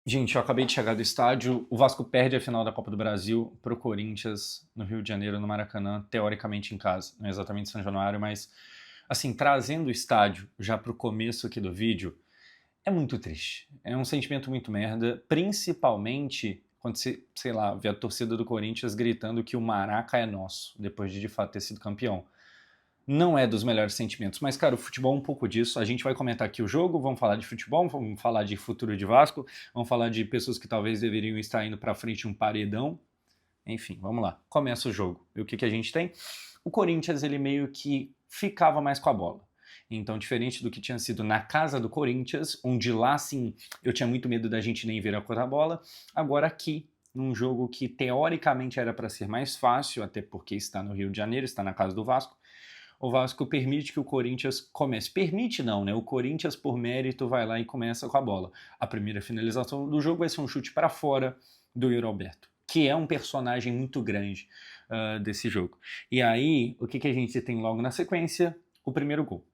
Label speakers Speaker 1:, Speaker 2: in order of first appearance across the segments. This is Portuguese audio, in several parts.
Speaker 1: Gente, eu acabei de chegar do estádio. O Vasco perde a final da Copa do Brasil pro Corinthians no Rio de Janeiro, no Maracanã, teoricamente em casa, não é exatamente São Januário, mas assim, trazendo o estádio já pro começo aqui do vídeo, é muito triste. É um sentimento muito merda, principalmente quando você, sei lá, vê a torcida do Corinthians gritando que o Maraca é nosso, depois de fato ter sido campeão. Não é dos melhores sentimentos, mas, cara, o futebol é um pouco disso. A gente vai comentar aqui o jogo, vamos falar de futebol, vamos falar de futuro de Vasco, vamos falar de pessoas que talvez deveriam estar indo pra frente um paredão. Enfim, vamos lá. Começa o jogo. E o que a gente tem? O Corinthians, ele meio que ficava mais com a bola. Então, diferente do que tinha sido na casa do Corinthians, onde lá, assim, eu tinha muito medo da gente nem ver a cor da bola, agora aqui, num jogo que teoricamente era para ser mais fácil, até porque está no Rio de Janeiro, está na casa do Vasco, o Vasco permite que o Corinthians comece. Permite não, né? O Corinthians, por mérito, vai lá e começa com a bola. A primeira finalização do jogo vai ser um chute para fora do Yuri Alberto, que é um personagem muito grande desse jogo. E aí, o que a gente tem logo na sequência? O primeiro gol.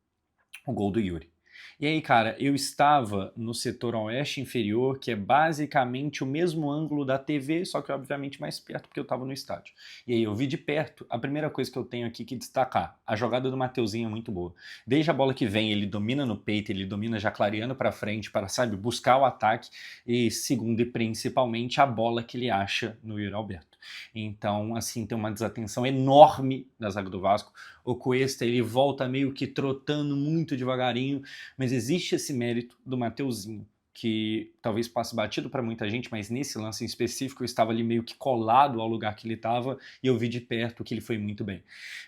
Speaker 1: O gol do Yuri. E aí, cara, eu estava no setor oeste inferior, que é basicamente o mesmo ângulo da TV, só que obviamente mais perto, porque eu estava no estádio. E aí eu vi de perto, a primeira coisa que eu tenho aqui que destacar, a jogada do Mateuzinho é muito boa. Desde a bola que vem, ele domina no peito, ele domina já clareando para frente, para, sabe, buscar o ataque, e segundo e principalmente a bola que ele acha no Yuri Alberto. Então, assim, tem uma desatenção enorme da zaga do Vasco. O Cuesta, ele volta meio que trotando muito devagarinho, mas existe esse mérito do Mateuzinho, que talvez passe batido para muita gente, mas nesse lance em específico eu estava ali meio que colado ao lugar que ele estava e eu vi de perto que ele foi muito bem.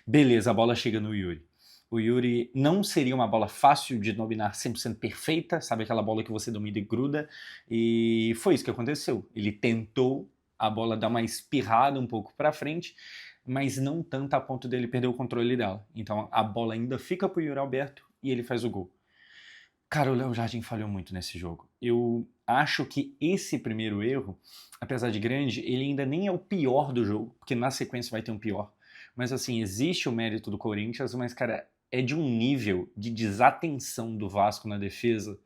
Speaker 1: Beleza, a bola chega no Yuri. O Yuri não seria uma bola fácil de dominar 100% perfeita, sabe aquela bola que você domina e gruda? E foi isso que aconteceu. Ele tentou, a bola dar uma espirrada um pouco para frente, mas não tanto a ponto dele perder o controle dela. Então a bola ainda fica pro Yuri Alberto e ele faz o gol. Cara, o Léo Jardim falhou muito nesse jogo. Eu acho que esse primeiro erro, apesar de grande, ele ainda nem é o pior do jogo, porque na sequência vai ter um pior. Mas assim, existe o mérito do Corinthians, mas, cara, é de um nível de desatenção do Vasco na defesa.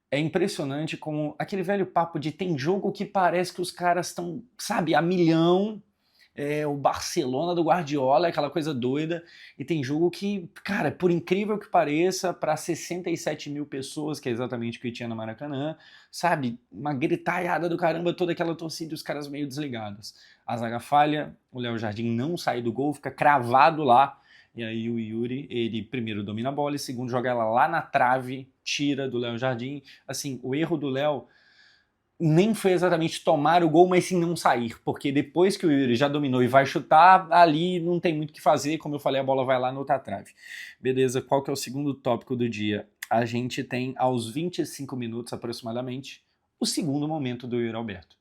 Speaker 1: É impressionante como aquele velho papo de tem jogo que parece que os caras estão, sabe, a milhão, o Barcelona do Guardiola, aquela coisa doida, e tem jogo que, cara, por incrível que pareça, para 67 mil pessoas, que é exatamente o que tinha no Maracanã, sabe, uma gritalhada do caramba, toda aquela torcida e os caras meio desligados. A zaga falha, o Léo Jardim não sai do gol, fica cravado lá, e aí o Yuri, ele primeiro domina a bola e segundo joga ela lá na trave, tira do Léo Jardim. Assim, o erro do Léo nem foi exatamente tomar o gol, mas sim não sair, porque depois que o Yuri já dominou e vai chutar, ali não tem muito o que fazer, como eu falei, a bola vai lá na outra trave. Beleza, qual que é o segundo tópico do dia? A gente tem, aos 25 minutos aproximadamente, o segundo momento do Yuri Alberto.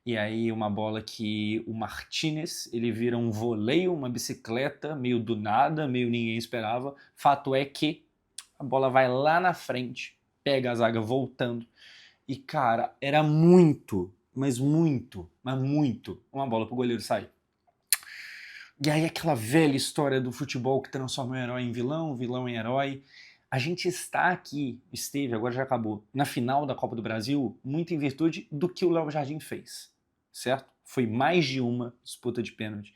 Speaker 1: E aí uma bola que o Martinez, ele vira um voleio, uma bicicleta, meio do nada, meio ninguém esperava. Fato é que a bola vai lá na frente, pega a zaga voltando, e, cara, era muito, mas muito, uma bola pro goleiro sair. E aí aquela velha história do futebol que transforma o herói em vilão, o vilão em herói. A gente está aqui, esteve, agora já acabou, na final da Copa do Brasil, muito em virtude do que o Léo Jardim fez, certo? Foi mais de uma disputa de pênalti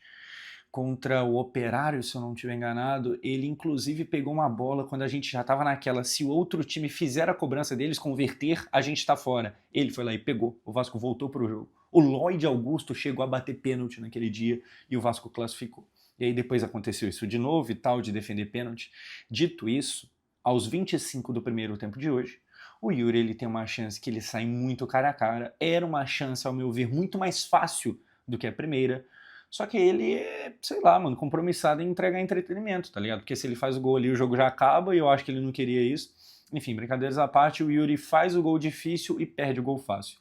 Speaker 1: contra o Operário, se eu não estiver enganado, ele inclusive pegou uma bola quando a gente já estava naquela, se o outro time fizer a cobrança deles, converter, a gente está fora. Ele foi lá e pegou, o Vasco voltou para o jogo. O Lloyd Augusto chegou a bater pênalti naquele dia e o Vasco classificou. E aí depois aconteceu isso de novo e tal, de defender pênalti. Dito isso, aos 25 do primeiro tempo de hoje, o Yuri ele tem uma chance que ele sai muito cara a cara. Era uma chance, ao meu ver, muito mais fácil do que a primeira. Só que ele é, sei lá, mano, compromissado em entregar entretenimento, tá ligado? Porque se ele faz o gol ali, o jogo já acaba e eu acho que ele não queria isso. Enfim, brincadeiras à parte, o Yuri faz o gol difícil e perde o gol fácil.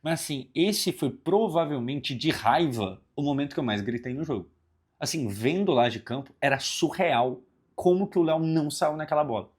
Speaker 1: Mas assim, esse foi provavelmente de raiva o momento que eu mais gritei no jogo. Assim, vendo lá de campo, era surreal como que o Léo não saiu naquela bola.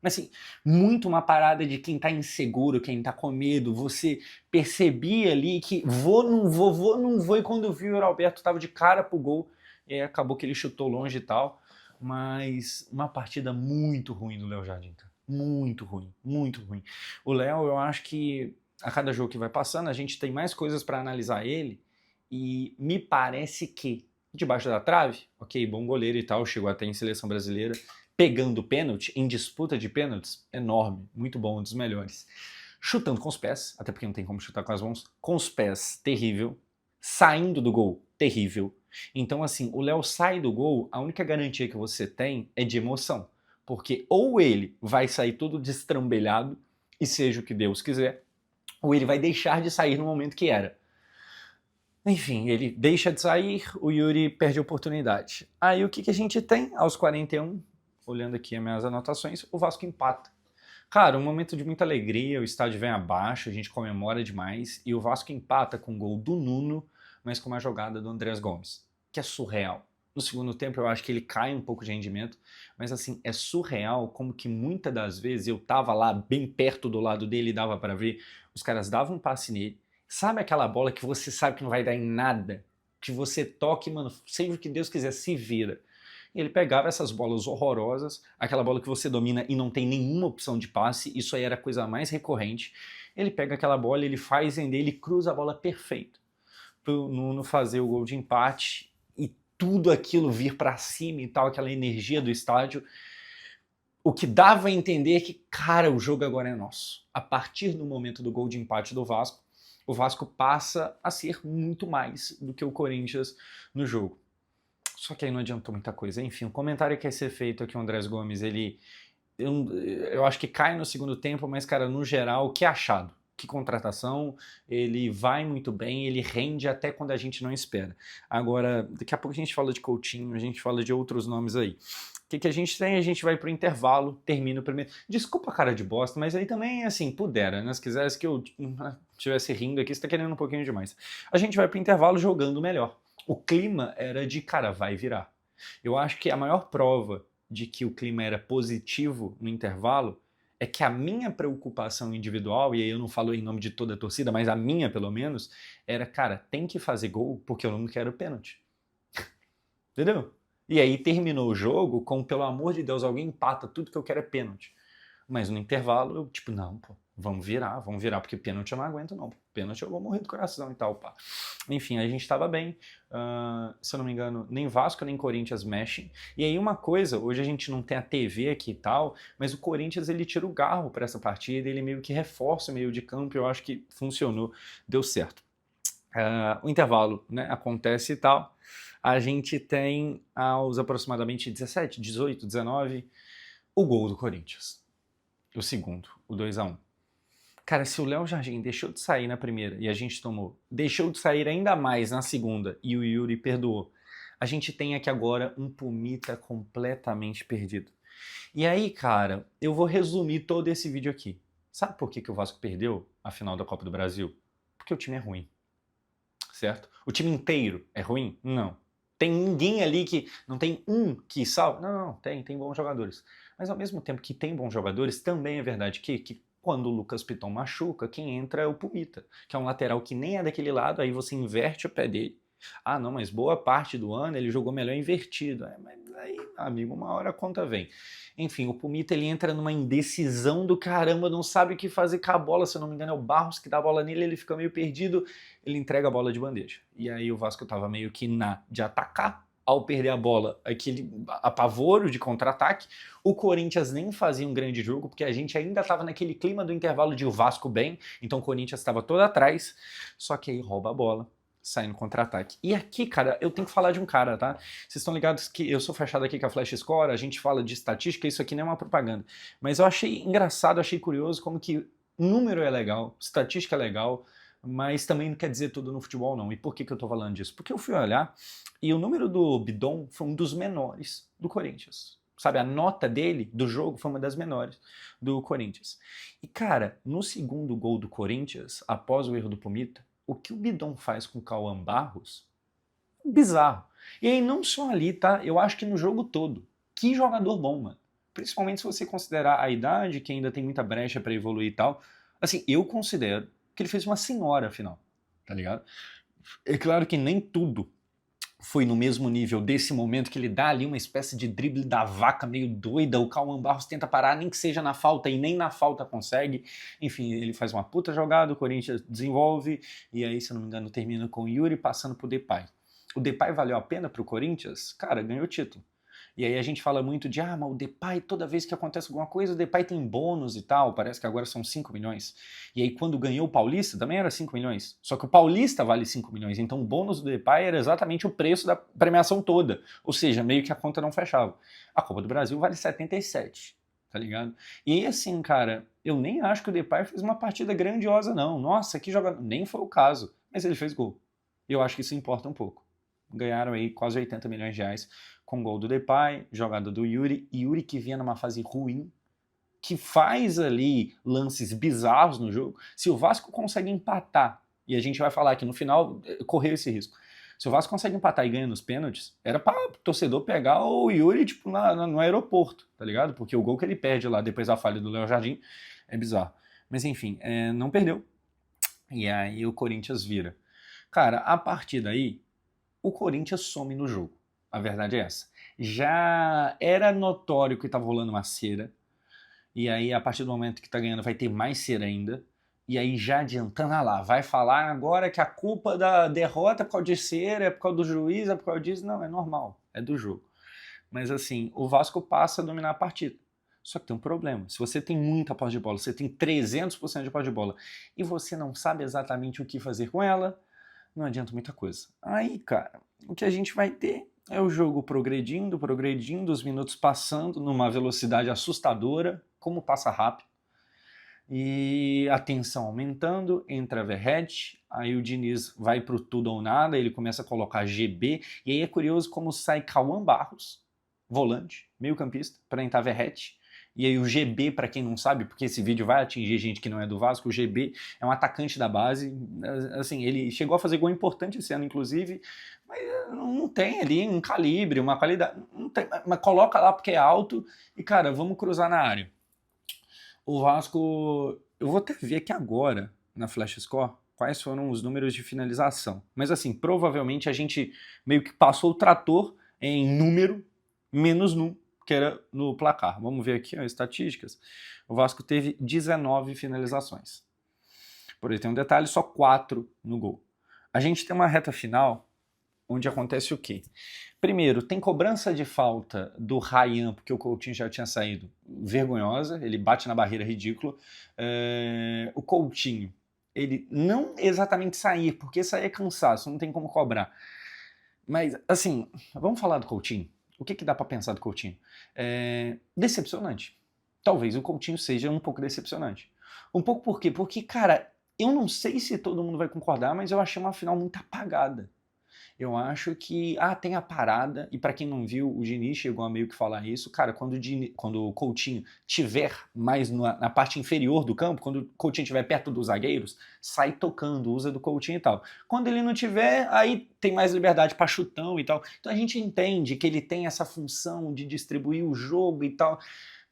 Speaker 1: Mas assim, muito uma parada de quem tá inseguro, quem tá com medo. Você percebia ali que vou, não vou. E quando eu vi o Alberto tava de cara pro gol, e aí acabou que ele chutou longe e tal. Mas uma partida muito ruim do Léo Jardim, cara. Muito ruim, muito ruim. O Léo, eu acho que a cada jogo que vai passando, a gente tem mais coisas para analisar ele, e me parece que, debaixo da trave, ok, bom goleiro e tal, chegou até em seleção brasileira, pegando pênalti, em disputa de pênaltis, enorme, muito bom, um dos melhores. Chutando com os pés, até porque não tem como chutar com as mãos, com os pés, terrível. Saindo do gol, terrível. Então, assim, o Léo sai do gol, a única garantia que você tem é de emoção. Porque ou ele vai sair todo destrambelhado, e seja o que Deus quiser, ou ele vai deixar de sair no momento que era. Enfim, ele deixa de sair, o Yuri perde a oportunidade. Aí o que a gente tem aos 41? Olhando aqui as minhas anotações, o Vasco empata. Cara, um momento de muita alegria, o estádio vem abaixo, a gente comemora demais, e o Vasco empata com o gol do Nuno, mas com uma jogada do Andrés Gomes, que é surreal. No segundo tempo eu acho que ele cai um pouco de rendimento, mas assim, é surreal como que muitas das vezes eu tava lá bem perto do lado dele e dava para ver, os caras davam um passe nele, sabe aquela bola que você sabe que não vai dar em nada, que você toca e, mano, seja o que Deus quiser, se vira. E ele pegava essas bolas horrorosas, aquela bola que você domina e não tem nenhuma opção de passe, isso aí era a coisa mais recorrente. Ele pega aquela bola, ele faz render, ele cruza a bola perfeito pro Nuno fazer o gol de empate e tudo aquilo vir para cima e tal, aquela energia do estádio. O que dava a entender é que, cara, o jogo agora é nosso. A partir do momento do gol de empate do Vasco, o Vasco passa a ser muito mais do que o Corinthians no jogo. Só que aí não adiantou muita coisa. Enfim, o comentário que quer ser feito aqui, o Andrés Gomes, ele... Eu acho que cai no segundo tempo, mas, cara, no geral, que achado. Que contratação, ele vai muito bem, ele rende até quando a gente não espera. Agora, daqui a pouco a gente fala de Coutinho, a gente fala de outros nomes aí. O que a gente tem? A gente vai pro intervalo, termina o primeiro... Desculpa a cara de bosta, mas aí também, assim, pudera, né? Se quisesse que eu estivesse rindo aqui, você tá querendo um pouquinho demais. A gente vai pro intervalo jogando melhor. O clima era de, cara, vai virar. Eu acho que a maior prova de que o clima era positivo no intervalo é que a minha preocupação individual, e aí eu não falo em nome de toda a torcida, mas a minha pelo menos, era, cara, tem que fazer gol porque eu não quero pênalti. Entendeu? E aí terminou o jogo com, pelo amor de Deus, alguém empata, tudo que eu quero é pênalti. Mas no intervalo, eu tipo, não, pô, vamos virar, porque pênalti eu não aguento não. Pênalti eu vou morrer do coração e tal, pá. Enfim, a gente tava bem. Se eu não me engano, nem Vasco nem Corinthians mexem. E aí uma coisa, hoje a gente não tem a TV aqui e tal, mas o Corinthians ele tira o garro para essa partida, ele meio que reforça o meio de campo, eu acho que funcionou, deu certo. O intervalo, né, acontece e tal. A gente tem aos aproximadamente 17, 18, 19, o gol do Corinthians. O segundo, o 2-1. Cara, se o Léo Jardim deixou de sair na primeira e a gente tomou, deixou de sair ainda mais na segunda e o Yuri perdoou, a gente tem aqui agora um Pumita completamente perdido. E aí, cara, eu vou resumir todo esse vídeo aqui. Sabe por que o Vasco perdeu a final da Copa do Brasil? Porque o time é ruim, certo? O time inteiro é ruim? Não. Tem ninguém ali que... Não tem um que salva? Não, tem bons jogadores. Mas ao mesmo tempo que tem bons jogadores, também é verdade que quando o Lucas Piton machuca, quem entra é o Pumita, que é um lateral que nem é daquele lado, aí você inverte o pé dele. Ah, não, mas boa parte do ano ele jogou melhor invertido. Mas aí, amigo, uma hora a conta vem. Enfim, o Pumita ele entra numa indecisão do caramba, não sabe o que fazer com a bola, se eu não me engano é o Barros que dá a bola nele, ele fica meio perdido, ele entrega a bola de bandeja. E aí o Vasco tava meio que de atacar, ao perder a bola, aquele apavoro de contra-ataque. O Corinthians nem fazia um grande jogo, porque a gente ainda estava naquele clima do intervalo de o Vasco bem, então o Corinthians estava todo atrás, só que aí rouba a bola, sai no contra-ataque. E aqui, cara, eu tenho que falar de um cara, tá? Vocês estão ligados que eu sou fechado aqui com a Flash Score, a gente fala de estatística, isso aqui não é uma propaganda. Mas eu achei engraçado, achei curioso como que número é legal, estatística é legal, mas também não quer dizer tudo no futebol, não. E por que eu tô falando disso? Porque eu fui olhar e o número do Bidon foi um dos menores do Corinthians. Sabe, a nota dele, do jogo, foi uma das menores do Corinthians. E, cara, no segundo gol do Corinthians, após o erro do Pumita, o que o Bidon faz com o Cauã Barros, bizarro. E aí não só ali, tá? Eu acho que no jogo todo. Que jogador bom, mano. Principalmente se você considerar a idade, que ainda tem muita brecha pra evoluir e tal. Assim, eu considero que ele fez uma senhora, afinal, tá ligado? É claro que nem tudo foi no mesmo nível desse momento que ele dá ali uma espécie de drible da vaca meio doida, o Cauã Barros tenta parar, nem que seja na falta, e nem na falta consegue. Enfim, ele faz uma puta jogada, o Corinthians desenvolve, e aí, se não me engano, termina com o Yuri passando pro Depay. O Depay valeu a pena pro Corinthians? Cara, ganhou o título. E aí a gente fala muito de, mas o Depay, toda vez que acontece alguma coisa, o Depay tem bônus e tal, parece que agora são 5 milhões. E aí quando ganhou o Paulista, também era 5 milhões. Só que o Paulista vale 5 milhões, então o bônus do Depay era exatamente o preço da premiação toda. Ou seja, meio que a conta não fechava. A Copa do Brasil vale 77, tá ligado? E aí assim, cara, eu nem acho que o Depay fez uma partida grandiosa não. Nossa, que jogador, nem foi o caso. Mas ele fez gol. E eu acho que isso importa um pouco. Ganharam aí quase 80 milhões de reais com gol do Depay, jogada do Yuri, Yuri que vinha numa fase ruim, que faz ali lances bizarros no jogo. Se o Vasco consegue empatar, e a gente vai falar que no final correu esse risco, se o Vasco consegue empatar e ganha nos pênaltis, era para o torcedor pegar o Yuri tipo, no aeroporto, tá ligado? Porque o gol que ele perde lá depois da falha do Léo Jardim é bizarro. Mas enfim, não perdeu. E aí o Corinthians vira. Cara, a partir daí, o Corinthians some no jogo. A verdade é essa. Já era notório que estava rolando uma cera, e aí a partir do momento que está ganhando vai ter mais cera ainda, e aí já adiantando, lá, vai falar agora que a culpa da derrota é por causa de cera, é por causa do juiz, é por causa disso. Não, é normal, é do jogo. Mas assim, o Vasco passa a dominar a partida. Só que tem um problema. Se você tem muita posse de bola, você tem 300% de posse de bola, e você não sabe exatamente o que fazer com ela, não adianta muita coisa. Aí, cara, o que a gente vai ter é o jogo progredindo, os minutos passando numa velocidade assustadora, como passa rápido, e a tensão aumentando, entra Verratti, aí o Diniz vai pro tudo ou nada, ele começa a colocar GB, e aí é curioso como sai Cauã Barros, volante, meio campista, para entrar Verratti. E aí o GB, para quem não sabe, porque esse vídeo vai atingir gente que não é do Vasco, o GB é um atacante da base, assim, ele chegou a fazer gol importante esse ano, inclusive, mas não tem ali um calibre, uma qualidade, não tem, mas coloca lá porque é alto e, cara, vamos cruzar na área. O Vasco, eu vou até ver aqui agora, na Flash Score, quais foram os números de finalização, mas assim, provavelmente a gente meio que passou o trator em número, menos que era no placar. Vamos ver aqui, estatísticas. O Vasco teve 19 finalizações. Por aí tem um detalhe, só 4 no gol. A gente tem uma reta final onde acontece o quê? Primeiro, tem cobrança de falta do Ryan, porque o Coutinho já tinha saído, vergonhosa, ele bate na barreira, ridículo. O Coutinho, ele não exatamente sair, porque sair é cansaço, não tem como cobrar. Mas, assim, vamos falar do Coutinho. O que dá para pensar do Coutinho? Decepcionante. Talvez o Coutinho seja um pouco decepcionante. Um pouco por quê? Porque, cara, eu não sei se todo mundo vai concordar, mas eu achei uma final muito apagada. Eu acho que, tem a parada, e para quem não viu, o Diniz chegou a meio que falar isso, cara, quando o Coutinho tiver mais na parte inferior do campo, quando o Coutinho estiver perto dos zagueiros, sai tocando, usa do Coutinho e tal. Quando ele não tiver, aí tem mais liberdade para chutão e tal. Então a gente entende que ele tem essa função de distribuir o jogo e tal.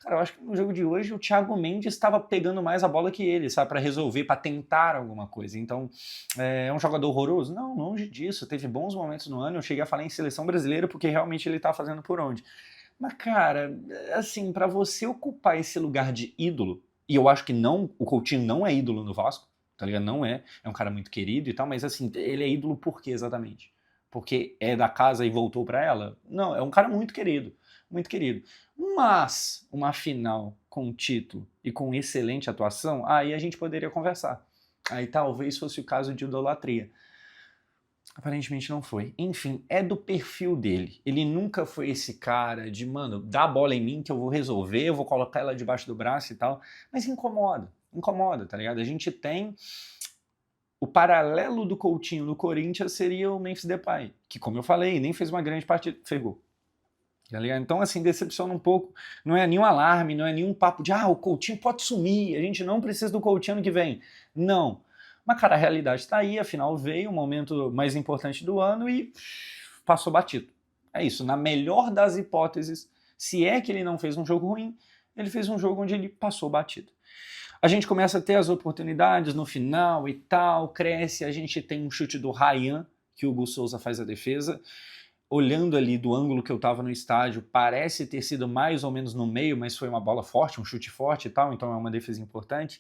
Speaker 1: Cara, eu acho que no jogo de hoje o Thiago Mendes estava pegando mais a bola que ele, sabe, para resolver, para tentar alguma coisa. Então, é um jogador horroroso? Não, longe disso. Teve bons momentos no ano. Eu cheguei a falar em seleção brasileira porque realmente ele tá fazendo por onde. Mas, cara, assim, para você ocupar esse lugar de ídolo, e eu acho que não, o Coutinho não é ídolo no Vasco, tá ligado? Não é. É um cara muito querido e tal, mas assim, ele é ídolo por quê exatamente? Porque é da casa e voltou para ela? Não, é um cara muito querido. Muito querido. Mas uma final com título e com excelente atuação, aí a gente poderia conversar. Aí talvez fosse o caso de idolatria. Aparentemente não foi. Enfim, é do perfil dele. Ele nunca foi esse cara de, mano, dá a bola em mim que eu vou resolver, eu vou colocar ela debaixo do braço e tal. Mas incomoda, tá ligado? A gente tem o paralelo do Coutinho no Corinthians seria o Memphis Depay, que, como eu falei, nem fez uma grande partida, fez gol. Então, assim, decepciona um pouco. Não é nenhum alarme, não é nenhum papo de o Coutinho pode sumir, a gente não precisa do Coutinho ano que vem. Não. Mas, cara, a realidade está aí, afinal veio o momento mais importante do ano e passou batido. É isso, na melhor das hipóteses, se é que ele não fez um jogo ruim, ele fez um jogo onde ele passou batido. A gente começa a ter as oportunidades no final e tal, cresce, a gente tem um chute do Ryan, que o Hugo Souza faz a defesa, olhando ali do ângulo que eu tava no estádio, parece ter sido mais ou menos no meio, mas foi uma bola forte, um chute forte e tal, então é uma defesa importante.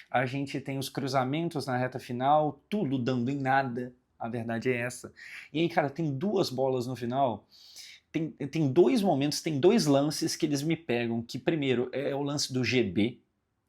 Speaker 1: A gente tem os cruzamentos na reta final, tudo dando em nada, a verdade é essa. E aí, cara, tem duas bolas no final, tem dois momentos, tem dois lances que eles me pegam, que primeiro é o lance do GB,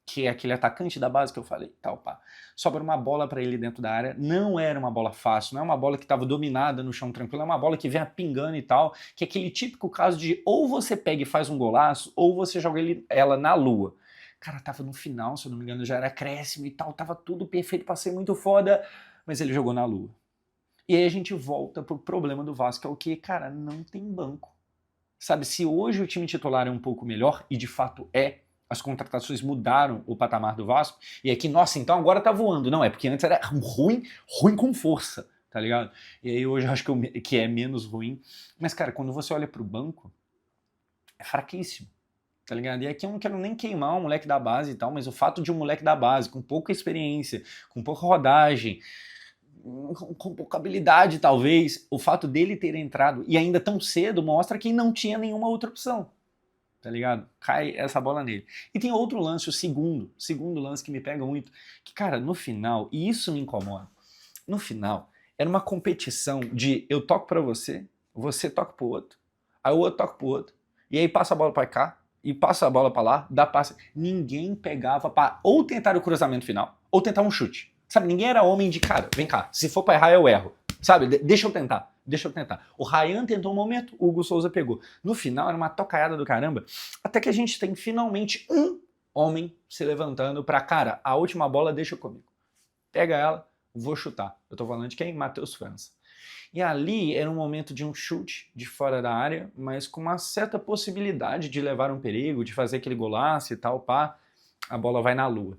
Speaker 1: que é aquele atacante da base que eu falei, tal, pá. Sobra uma bola para ele dentro da área, não era uma bola fácil, não é uma bola que estava dominada no chão tranquilo, é uma bola que vem pingando e tal, que é aquele típico caso de ou você pega e faz um golaço, ou você joga ela na lua. Cara, tava no final, se eu não me engano, já era acréscimo e tal, tava tudo perfeito pra ser muito foda, mas ele jogou na lua. E aí a gente volta pro problema do Vasco, que é o que, cara, não tem banco. Sabe, se hoje o time titular é um pouco melhor, e de fato é, as contratações mudaram o patamar do Vasco, e aqui, nossa, então agora tá voando. Não, é porque antes era ruim, ruim com força, tá ligado? E aí hoje eu acho que é menos ruim. Mas, cara, quando você olha pro banco, é fraquíssimo, tá ligado? E aqui eu não quero nem queimar um moleque da base e tal, mas o fato de um moleque da base, com pouca experiência, com pouca rodagem, com pouca habilidade talvez, o fato dele ter entrado, e ainda tão cedo, mostra que não tinha nenhuma outra opção. Tá ligado? Cai essa bola nele. E tem outro lance, o segundo lance que me pega muito, que, cara, no final, e isso me incomoda, no final, era uma competição de eu toco pra você, você toca pro outro, aí o outro toca pro outro, e aí passa a bola pra cá, e passa a bola pra lá, dá passe. Ninguém pegava pra ou tentar o cruzamento final, ou tentar um chute. Sabe, ninguém era homem de, cara, vem cá, se for pra errar eu erro. Sabe, deixa eu tentar. O Ryan tentou um momento, o Hugo Souza pegou. No final era uma tocaiada do caramba, até que a gente tem finalmente um homem se levantando pra, cara, a última bola deixa comigo. Pega ela, vou chutar. Eu tô falando de quem? Matheus França. E ali era um momento de um chute de fora da área, mas com uma certa possibilidade de levar um perigo, de fazer aquele golaço e tal, pá, a bola vai na lua.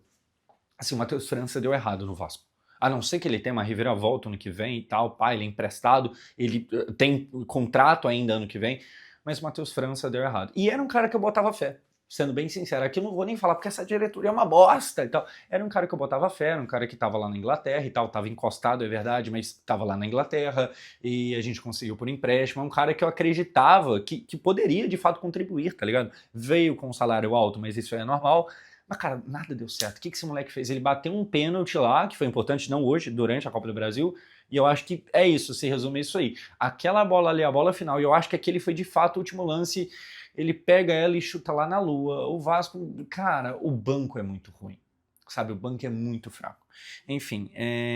Speaker 1: Assim, o Matheus França deu errado no Vasco. A não ser que ele tenha uma reviravolta ano que vem e tal, pá, ele é emprestado, ele tem contrato ainda ano que vem, mas o Matheus França deu errado. E era um cara que eu botava fé, sendo bem sincero. Aqui eu não vou nem falar porque essa diretoria é uma bosta e tal. Era um cara que eu botava fé, era um cara que tava lá na Inglaterra e tal, tava encostado, é verdade, mas tava lá na Inglaterra e a gente conseguiu por empréstimo. É um cara que eu acreditava que poderia de fato contribuir, tá ligado? Veio com um salário alto, mas isso é normal. Mas, cara, nada deu certo. O que esse moleque fez? Ele bateu um pênalti lá, que foi importante, não hoje, durante a Copa do Brasil, e eu acho que é isso, se resume isso aí. Aquela bola ali, a bola final, e eu acho que aquele foi de fato o último lance, ele pega ela e chuta lá na lua. O Vasco, cara, o banco é muito ruim, sabe? O banco é muito fraco. Enfim,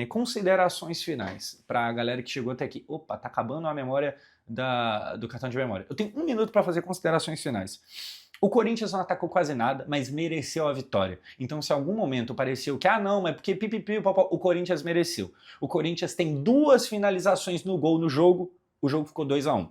Speaker 1: considerações finais pra galera que chegou até aqui. Opa, tá acabando a memória do cartão de memória. Eu tenho 1 minuto pra fazer considerações finais. O Corinthians não atacou quase nada, mas mereceu a vitória. Então, se em algum momento pareceu que, não, mas porque pipipi, o Corinthians mereceu. O Corinthians tem 2 finalizações no gol no jogo, o jogo ficou 2-1.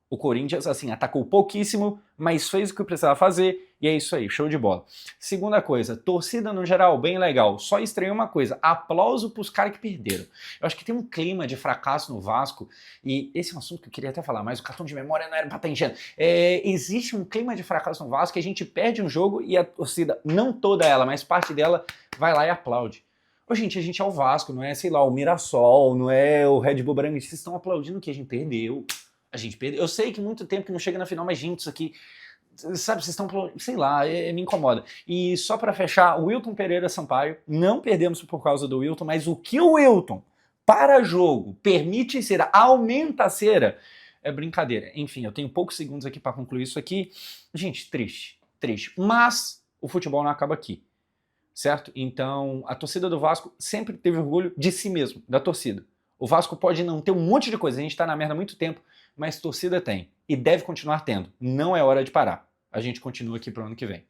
Speaker 1: O Corinthians, assim, atacou pouquíssimo, mas fez o que precisava fazer, e é isso aí, show de bola. Segunda coisa, torcida no geral, bem legal. Só estranhei uma coisa, aplauso pros caras que perderam. Eu acho que tem um clima de fracasso no Vasco, e esse é um assunto que eu queria até falar, mas o cartão de memória não era pra estar enchendo. Existe um clima de fracasso no Vasco, que a gente perde um jogo e a torcida, não toda ela, mas parte dela, vai lá e aplaude. Ô, gente, a gente é o Vasco, não é, sei lá, o Mirassol, não é o Red Bull Bragantino, vocês estão aplaudindo o que a gente perdeu. A gente perdeu. Eu sei que muito tempo que não chega na final, mas gente, isso aqui, sabe, vocês estão, sei lá, me incomoda. E só pra fechar, o Wilton Pereira Sampaio, não perdemos por causa do Wilton, mas o que o Wilton, para jogo, permite cera, aumenta a cera, é brincadeira. Enfim, eu tenho poucos segundos aqui pra concluir isso aqui. Gente, triste, triste. Mas o futebol não acaba aqui, certo? Então, a torcida do Vasco sempre teve orgulho de si mesmo, da torcida. O Vasco pode não ter um monte de coisa, a gente tá na merda há muito tempo, mas torcida tem. E deve continuar tendo. Não é hora de parar. A gente continua aqui pro ano que vem.